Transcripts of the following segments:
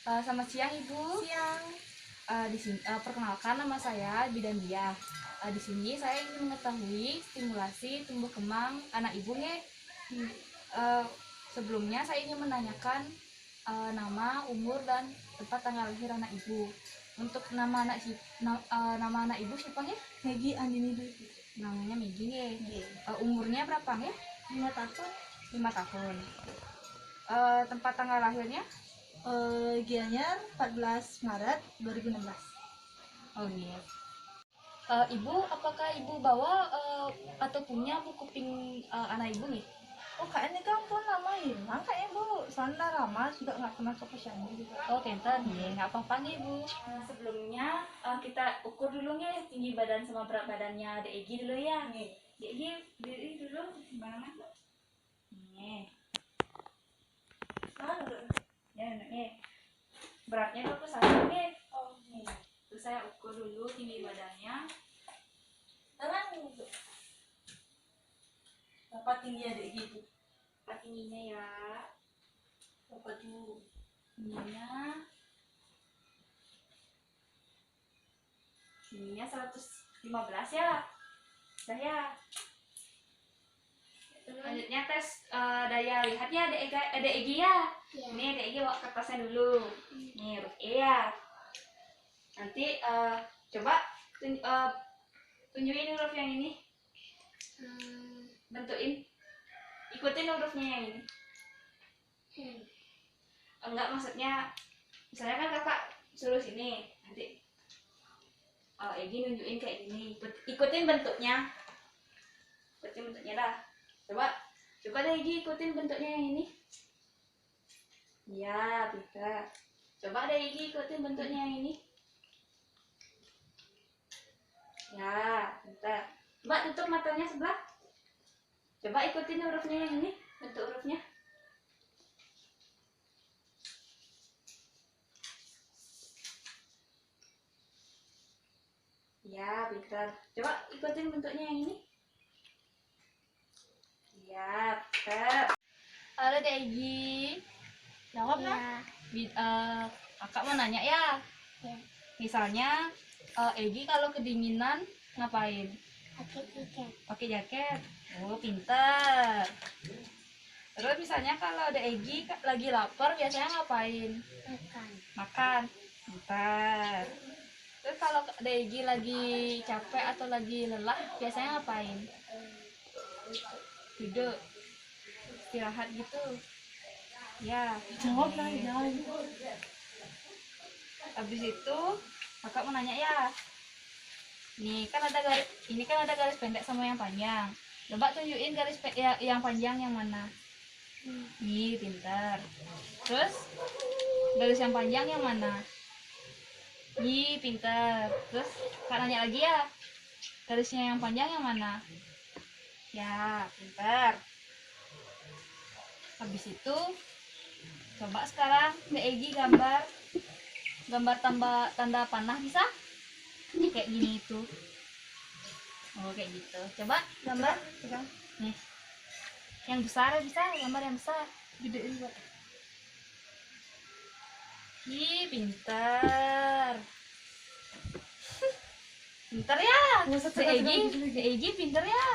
Selamat siang Ibu. Siang. Di sini perkenalkan, nama saya Bidan Diah. Di sini saya ingin mengetahui stimulasi tumbuh kembang anak Ibu nih. Eh, Sebelumnya saya ingin menanyakan nama, umur dan tempat tanggal lahir anak Ibu. Untuk nama anak Ibu siapa nih? Megi Andini dulu. Namanya Megi nih. Umurnya berapa nih? 5 tahun. 5 tahun. Tempat tanggal lahirnya? Gianyar 14 Maret 2016. Oh iya. Ibu, apakah Ibu bawa atau punya buku pink anak Ibu nih? Oh, kayaknya kampung lama hilang kayaknya Bu. Soalnya lama juga nggak pernah ke posyandu juga. Oh, pintar nih, nggak apa-apa nih Bu. Sebelumnya kita ukur dulu nih tinggi badan sama berat badannya Dek Egi dulu ya. Dek Egi diri dulu gimana? Nih. Ya, nih. Beratnya 21 nih. Oh, nih. Terus saya ukur dulu tinggi badannya. Tangan Bu. Berapa tinggi adik gitu? Tingginya ya. Berapa dulu? Tingginya 115 ya. Udah ya. Lanjutnya tes daya lihatnya ada Egi ya. Ini ada Egi bawa kertasnya dulu. Nih huruf E ya. Nanti coba tunjukin huruf yang ini. Bentukin. Ikutin hurufnya yang ini. Enggak, maksudnya misalnya kan kakak suruh sini, nanti Egi nunjukin kayak gini. Ikutin bentuknya. Ikutin bentuknya dah. Coba deh Egi ikutin bentuknya yang ini. Ya, bisa. Coba deh Egi ikutin bentuknya yang ini. Ya, bisa. Coba tutup matanya sebelah. Coba ikutin hurufnya yang ini, bentuk hurufnya. Ya, pintar. Coba ikutin bentuknya yang ini. Ya, pintar. Halo Dek Egi. Jawab lah. Kakak mau nanya ya. Ya. Misalnya Egi kalau kedinginan ngapain? Pakai jaket. Oh, pintar. Terus misalnya kalau ada Egi lagi lapar biasanya ngapain? Makan. Pintar. Terus kalau ada Egi lagi capek atau lagi lelah biasanya ngapain? Tidur. Istirahat gitu. Ya. Jawab lah, jangan. Habis itu kakak mau nanya ya. Ini kan ada garis pendek sama yang panjang. Coba tunjukin garis yang panjang yang mana. Nih, pintar. Terus garis yang panjang yang mana? Nih, pintar. Terus kak nanya lagi ya. Garisnya yang panjang yang mana? Ya, pintar. Habis itu coba sekarang Mbak Egi gambar tanda panah, bisa? Ini kayak gini itu. Oh, kayak gitu. Coba gambar. Nih. Yang besar bisa, gambar yang besar. Gedein Pak. Ih, pintar. Pintar ya. Egi pintar ya.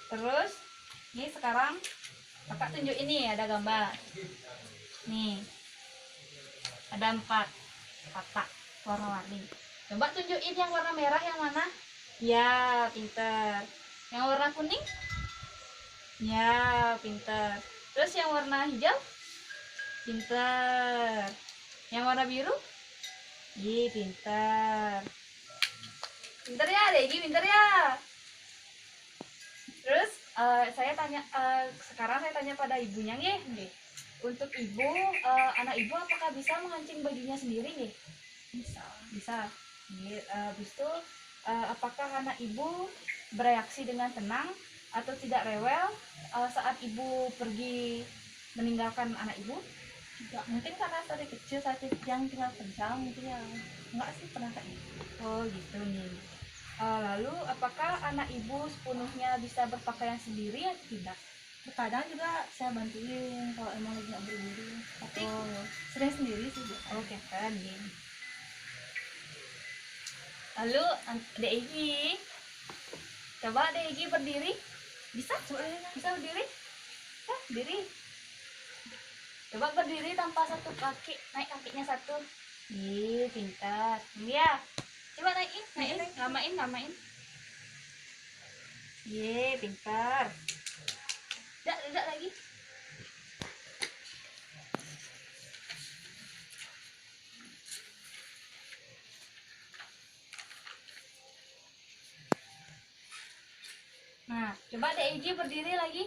Terus, nih sekarang kakak tunjuk ini ada gambar. Nih. Ada 4 kotak warna-warni. Coba tunjukin yang warna merah yang mana? Ya, pintar. Yang warna kuning? Ya, pintar. Terus yang warna hijau? Pintar. Yang warna biru? Ih, pintar. Pintar ya, Degi, pintar ya. Terus sekarang saya tanya pada ibunya nih. Untuk ibu, anak ibu apakah bisa mengancing bajunya sendiri nih? Bisa. Habis itu apakah anak ibu bereaksi dengan tenang atau tidak rewel saat ibu pergi meninggalkan anak ibu? Tidak, mungkin karena dari kecil saya yang tinggal kencang mungkin ya. Enggak sih pernah kayak gitu. Oh gitu nih. Lalu apakah anak ibu sepenuhnya bisa berpakaian sendiri atau tidak? Kadang juga saya bantuin kalau emang lagi nggak buru-buru, tapi Oh, sering sendiri sih biasanya. oke kan. Lalu Dek Egi, coba Dek Egi berdiri. Bisa? Bisa berdiri? Bisa berdiri. Coba berdiri tanpa satu kaki, naik kakinya satu. Ih, pintar. Iya. Coba naikin, lamain. Ye, pintar. Tidak lagi. Nah, coba Dek Egi berdiri lagi.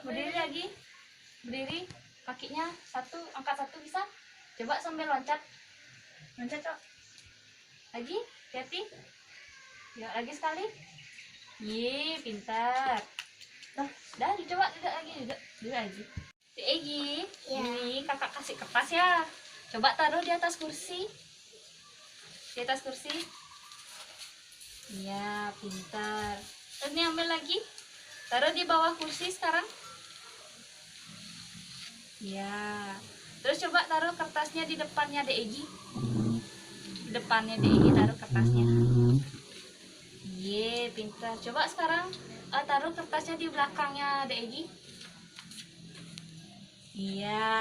Berdiri lagi. Berdiri, kakinya satu, angkat satu bisa. Coba sambil loncat. Loncat, Cok. Lagi, hati. Ya, lagi sekali. Ye, pintar. Dah, coba duduk lagi, duduk lagi. Dek Egi, ini kakak kasih kertas ya. Coba taruh di atas kursi. Di atas kursi. Iya, pintar. Terus ini ambil lagi. Taruh di bawah kursi sekarang. Iya. Terus coba taruh kertasnya di depannya Dek Egi. Di depannya Dek Egi taruh kertasnya. Iya, pintar. Coba sekarang taruh kertasnya di belakangnya Dek Egi. Iya,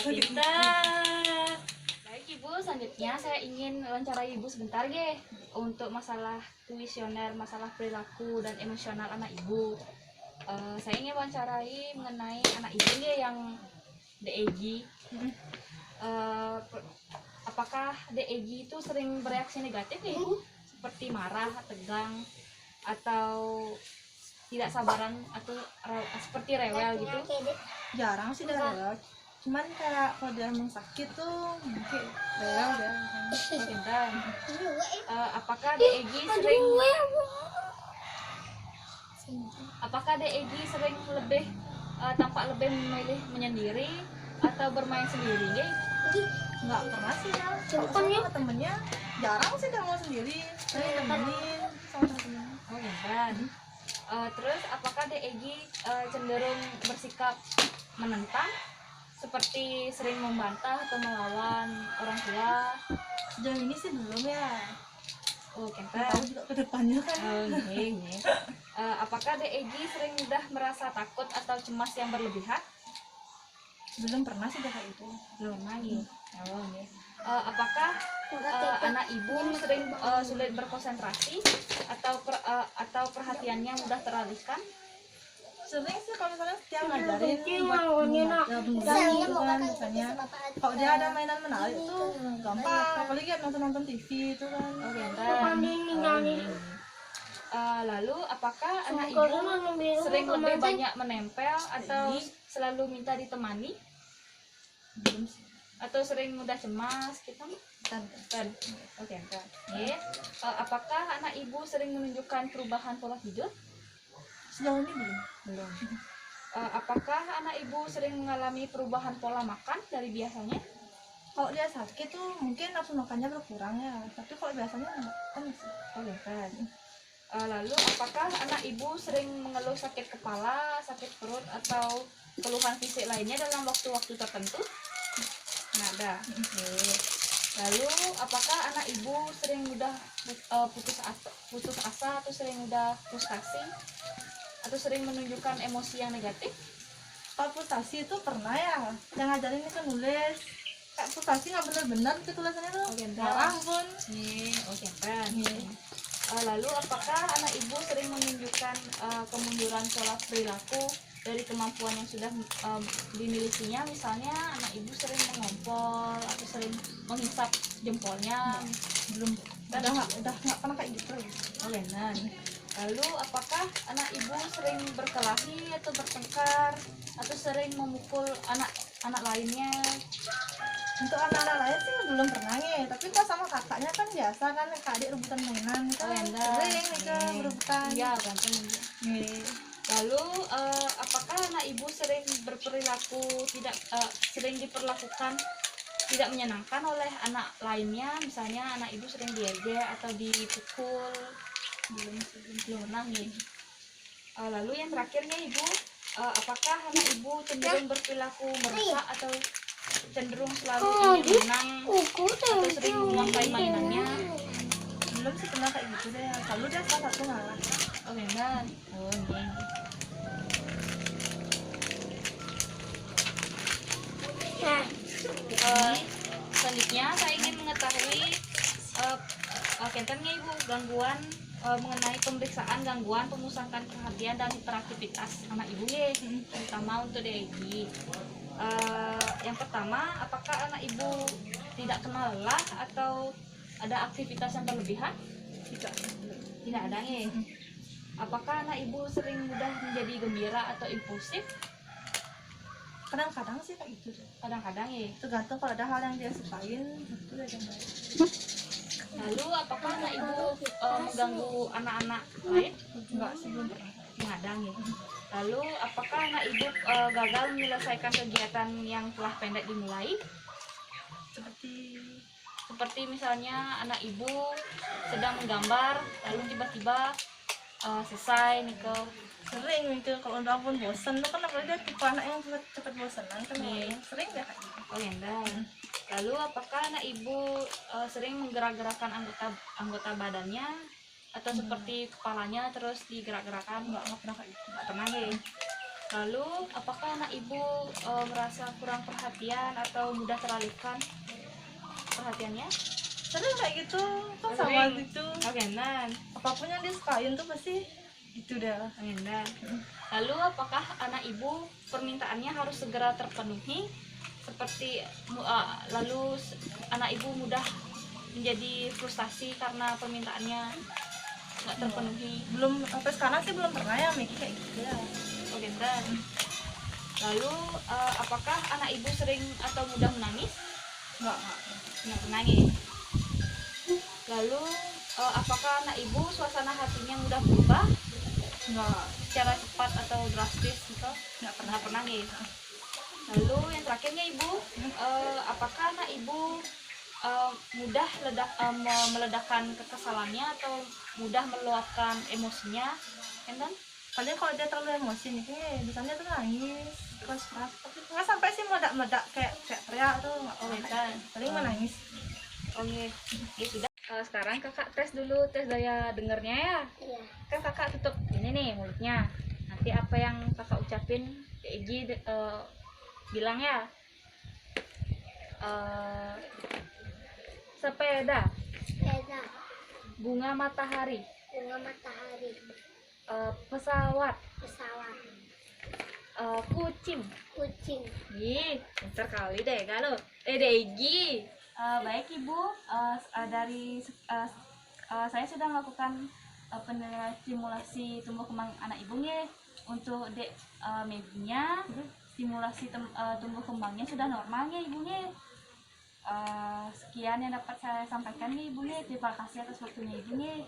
pintar. Baik Ibu, selanjutnya saya ingin wawancarai Ibu sebentar ya untuk masalah kuesioner, masalah perilaku dan emosional anak Ibu. Saya ingin wawancarai mengenai anak Ibu ya yang Dek Egi. Apakah Dek Egi itu sering bereaksi negatif ya Ibu? Seperti marah, tegang, atau tidak sabaran, atau seperti rewel gitu? Jarang sih dia rewel, cuman kayak kalau dia emang sakit tuh mungkin rewel dia. Pintar. Apakah Dek Egi sering lebih tampak lebih memilih menyendiri atau bermain sendiri ya? Nggak pernah sih ya, kalau sama temennya jarang sih dia mau sendiri, saya temenin sama temennya. Oh, pintar. Terus apakah Dek Egi cenderung bersikap menentang, seperti sering membantah atau melawan orang tua? Sejauh ini sih belum ya, Oh, nggak pintar. tahu juga kedepannya kan. Oh, iya. Apakah Dek Egi sering mudah merasa takut atau cemas yang berlebihan? Belum pernah sih dia kayak itu. Belum lagi. Oh, iya. Apakah anak Ibu sering sulit berkonsentrasi atau perhatiannya mudah teralihkan? Sering sih kalau misalnya setiap ngajarin buat gitu kan misalnya. Kalau dia ada mainan menarik tuh gampang, apalagi nonton TV itu kan. Oh, pintar. Oh, iya. Lalu apakah anak Ibu sering lebih banyak menempel atau selalu minta ditemani? Belum sih. Atau sering mudah cemas gitu? Kan. Oke, kan. Apakah anak Ibu sering menunjukkan perubahan pola hidup? Sejauh ini belum. Apakah anak Ibu sering mengalami perubahan pola makan dari biasanya? Kalau dia sakit tuh mungkin nafsu makannya berkurang ya, tapi kalau biasanya enggak kan masih. Oke, kan. Lalu apakah anak Ibu sering mengeluh sakit kepala, sakit perut, atau keluhan fisik lainnya dalam waktu-waktu tertentu? Nggak ada. Lalu apakah anak Ibu sering mudah putus asa atau sering mudah frustasi atau sering menunjukkan emosi yang negatif? Kalau frustasi itu pernah ya, yang ngajarin itu nulis. Kayak frustasi nggak bener-bener gitu tulisannya tuh. Oke, Jarang pun. Oke, kan. Lalu apakah anak Ibu sering menunjukkan kemunduran pola perilaku dari kemampuan yang sudah dimilikinya? Misalnya anak Ibu sering mengompol atau sering menghisap jempolnya? Belum. Udah nggak pernah kayak gitu. Oh, benar. Lalu apakah anak Ibu sering berkelahi atau bertengkar atau sering memukul anak lainnya? Untuk anak-anak lain sih belum pernah nih, tapi kalau sama kakaknya kan biasa kan, kakak adik rebutan mainan gitu. Oh, enak. Sering mereka berebutan. Iya, kan. Lalu apakah anak Ibu sering berperilaku sering diperlakukan tidak menyenangkan oleh anak lainnya? Misalnya anak Ibu sering diejek atau dipukul? Belum pernah nih. Lalu yang terakhirnya Ibu, apakah anak ibu cenderung berperilaku merusak atau cenderung selalu ingin menang atau sering menguasai mainannya? Belum sih pernah kayak gitu deh, selalu dia salah satu ngalah. Oh memang. Oh iya. Selanjutnya saya ingin mengetahui kentennya ibu gangguan mengenai pemeriksaan gangguan pemusatan perhatian dan hiperaktivitas anak ibu ya, terutama untuk DIY. Yang pertama, apakah anak ibu tidak kenal lelah atau ada aktivitas yang berlebihan? Tidak ada ya. Apakah anak ibu sering mudah menjadi gembira atau impulsif? Kadang-kadang sih kayak gitu deh. Kadang-kadang ya. Tergantung kalau ada hal yang dia sukain, itu aja baik. Lalu apakah anak ibu mengganggu anak-anak lain? Enggak sih, belum pernah. Mengadang ya. Lalu apakah anak ibu gagal menyelesaikan kegiatan yang telah pendek dimulai? Seperti misalnya anak ibu sedang menggambar, lalu tiba-tiba selesai Niko. Sering mikir kalau udah pun bosan tuh kan, apalagi dia tipe anak yang cepet bosanan kan. Sering deh kayak gitu. Oh ya. Lalu apakah anak ibu sering menggerak-gerakkan anggota badannya atau seperti kepalanya terus digerak-gerakkan? Enggak pernah kayak gitu. Nggak pernah ya. Lalu apakah anak ibu merasa kurang perhatian atau mudah teralihkan perhatiannya? Sering kayak gitu, kan Sering. sama gitu. Oke, nan. Apapun yang disukain tuh pasti gitu dah. Nah, lalu apakah anak ibu permintaannya harus segera terpenuhi seperti anak ibu mudah menjadi frustasi karena permintaannya nggak terpenuhi? Belum, sampai sekarang sih belum pernah ya mikir kayak gitu ya. Oke, dan lalu apakah anak ibu sering atau mudah menangis? Enggak. Nggak menangis. Lalu apakah anak ibu suasana hatinya mudah berubah? Enggak. Secara cepat atau drastis gitu? Nggak pernah nih. Lalu yang terakhirnya ibu, apakah anak ibu mudah meledakkan kekesalannya atau mudah meluapkan emosinya? Kan? Paling kalau dia terlalu emosi nih, biasanya tuh nangis keras-keras, tapi nggak sampai sih meledak-meledak kayak teriak tuh nggak. Oh kan? Paling menangis. Oke, ya sudah. Sekarang kakak tes dulu, tes daya dengernya ya. Iya. Kan kakak tutup ini nih mulutnya. Nanti apa yang kakak ucapin, Egi bilang ya. Sepeda, Sepeda, bunga matahari, bunga matahari, pesawat, pesawat, kucing. kucing. Ih, pintar kali deh kalau. Egi. Baik ibu, saya sudah melakukan penilaian simulasi tumbuh kembang anak ibu nih. Untuk Meginya, simulasi tumbuh kembangnya sudah normalnya ibunya. Sekian yang dapat saya sampaikan nih ibunya. Terima kasih atas waktunya ibunya.